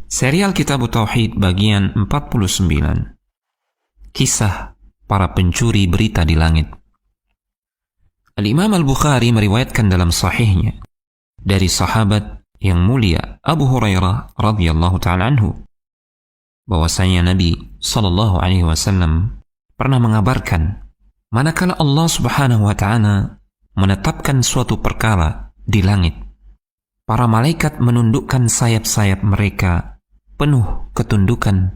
Serial Kitab Tauhid bagian 49. Kisah para pencuri berita di langit. Al-Imam Al-Bukhari meriwayatkan dalam sahihnya dari sahabat yang mulia Abu Hurairah radhiyallahu ta'ala anhu bahwasanya Nabi sallallahu alaihi wasallam pernah mengabarkan, manakala Allah Subhanahu wa ta'ala menetapkan suatu perkara di langit, para malaikat menundukkan sayap-sayap mereka penuh ketundukan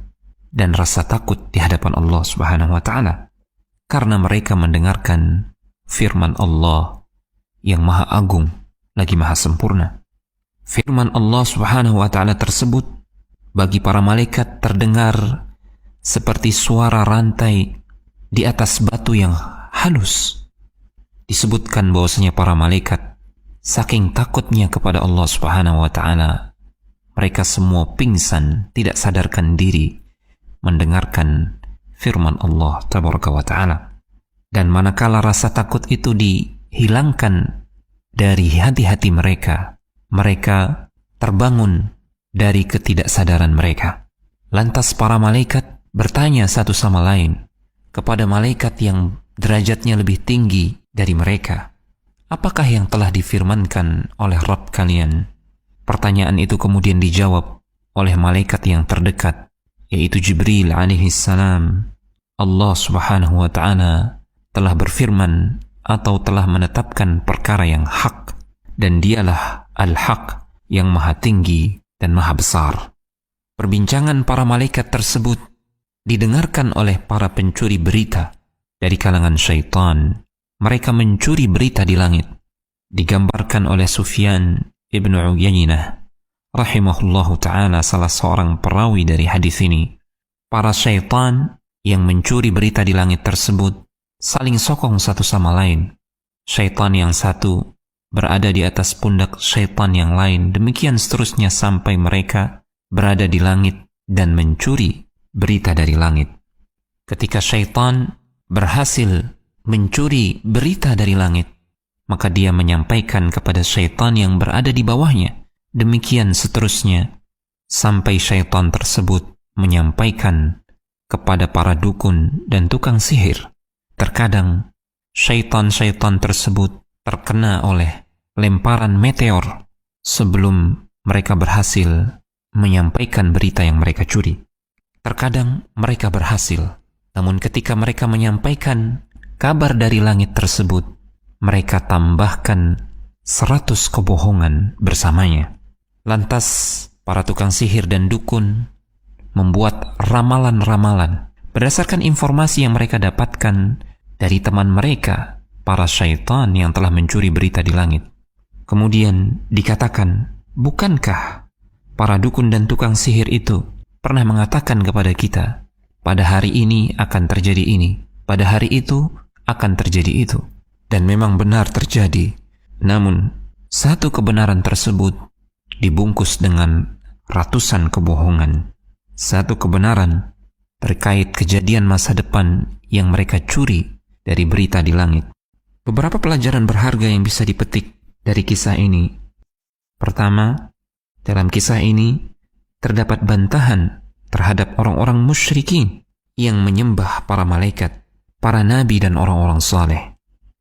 dan rasa takut di hadapan Allah Subhanahu wa ta'ala, karena mereka mendengarkan firman Allah yang maha agung lagi maha sempurna. Firman Allah Subhanahu wa ta'ala tersebut bagi para malaikat terdengar seperti suara rantai di atas batu yang halus. Disebutkan bahwasanya para malaikat saking takutnya kepada Allah Subhanahu wa ta'ala, mereka semua pingsan, tidak sadarkan diri mendengarkan firman Allah Tabaraka wa ta'ala. Dan manakala rasa takut itu dihilangkan dari hati-hati mereka, mereka terbangun dari ketidaksadaran mereka. Lantas para malaikat bertanya satu sama lain kepada malaikat yang derajatnya lebih tinggi dari mereka, apakah yang telah difirmankan oleh Rabb kalian? Pertanyaan itu kemudian dijawab oleh malaikat yang terdekat, yaitu Jibril alaihi salam. Allah Subhanahu wa ta'ala telah berfirman atau telah menetapkan perkara yang hak, dan dialah al-haq yang maha tinggi dan maha besar. Perbincangan para malaikat tersebut didengarkan oleh para pencuri berita dari kalangan syaitan. Mereka mencuri berita di langit. Digambarkan oleh Sufyan Ibn Uyainah rahimahullahu ta'ala, salah seorang perawi dari hadis ini. Para syaitan yang mencuri berita di langit tersebut saling sokong satu sama lain. Syaitan yang satu berada di atas pundak syaitan yang lain, demikian seterusnya sampai mereka berada di langit dan mencuri berita dari langit. Ketika syaitan berhasil mencuri berita dari langit, maka dia menyampaikan kepada syaitan yang berada di bawahnya, demikian seterusnya sampai syaitan tersebut menyampaikan kepada para dukun dan tukang sihir. Terkadang syaitan-syaitan tersebut terkena oleh lemparan meteor sebelum mereka berhasil menyampaikan berita yang mereka curi. Terkadang mereka berhasil, namun ketika mereka menyampaikan kabar dari langit tersebut, mereka tambahkan 100 kebohongan bersamanya. Lantas para tukang sihir dan dukun membuat ramalan-ramalan berdasarkan informasi yang mereka dapatkan dari teman mereka, para syaitan yang telah mencuri berita di langit. Kemudian dikatakan, bukankah para dukun dan tukang sihir itu pernah mengatakan kepada kita, pada hari ini akan terjadi ini, pada hari itu akan terjadi itu. Dan memang benar terjadi. Namun satu kebenaran tersebut dibungkus dengan ratusan kebohongan. Satu kebenaran terkait kejadian masa depan yang mereka curi dari berita di langit. Beberapa pelajaran berharga yang bisa dipetik dari kisah ini. Pertama, dalam kisah ini terdapat bantahan terhadap orang-orang musyrikin yang menyembah para malaikat, para nabi dan orang-orang saleh.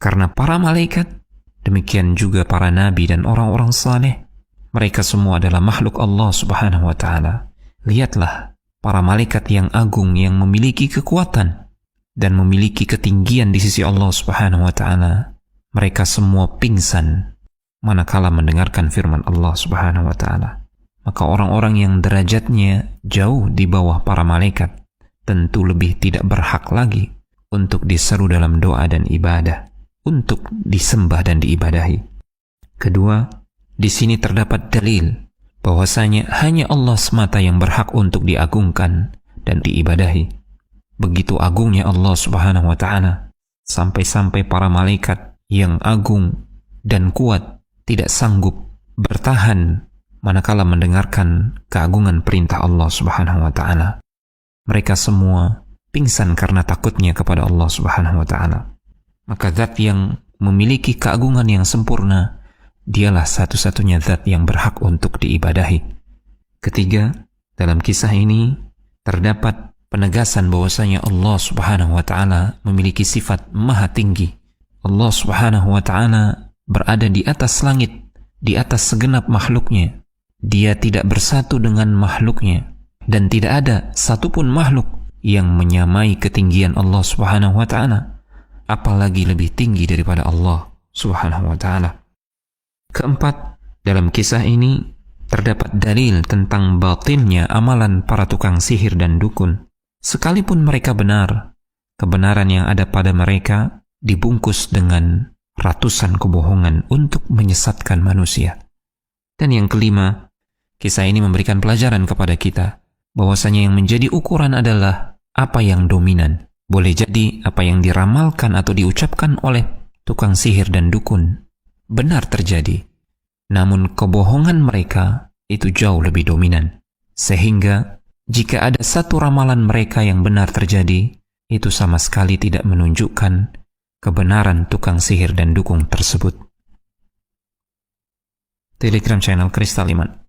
Karena para malaikat, demikian juga para nabi dan orang-orang saleh, mereka semua adalah makhluk Allah Subhanahu wa ta'ala. Lihatlah para malaikat yang agung yang memiliki kekuatan dan memiliki ketinggian di sisi Allah Subhanahu wa ta'ala. Mereka semua pingsan manakala mendengarkan firman Allah Subhanahu wa ta'ala. Maka orang-orang yang derajatnya jauh di bawah para malaikat tentu lebih tidak berhak lagi untuk diseru dalam doa dan ibadah, untuk disembah dan diibadahi. Kedua, di sini terdapat dalil bahwasanya hanya Allah semata yang berhak untuk diagungkan dan diibadahi. Begitu agungnya Allah Subhanahu wa ta'ala, sampai-sampai para malaikat yang agung dan kuat tidak sanggup bertahan manakala mendengarkan keagungan perintah Allah Subhanahu wa ta'ala. Mereka semua pingsan karena takutnya kepada Allah Subhanahu wa ta'ala. Maka zat yang memiliki keagungan yang sempurna, dialah satu-satunya zat yang berhak untuk diibadahi. Ketiga, Dalam kisah ini terdapat penegasan bahwasanya Allah Subhanahu wa Ta'ala memiliki sifat maha tinggi. Allah Subhanahu wa Ta'ala berada di atas langit, di atas segenap makhluknya. Dia tidak bersatu dengan makhluknya, dan tidak ada satupun makhluk yang menyamai ketinggian Allah Subhanahu wa Ta'ala, apalagi lebih tinggi daripada Allah Subhanahu wa Ta'ala. Keempat, dalam kisah ini terdapat dalil tentang batilnya amalan para tukang sihir dan dukun. Sekalipun mereka benar, kebenaran yang ada pada mereka dibungkus dengan ratusan kebohongan untuk menyesatkan manusia. Dan yang kelima, kisah ini memberikan pelajaran kepada kita bahwasanya yang menjadi ukuran adalah apa yang dominan. Boleh jadi apa yang diramalkan atau diucapkan oleh tukang sihir dan dukun benar terjadi, namun kebohongan mereka itu jauh lebih dominan. Sehingga jika ada satu ramalan mereka yang benar terjadi, itu sama sekali tidak menunjukkan kebenaran tukang sihir dan dukun tersebut. Telegram channel Kristal Iman.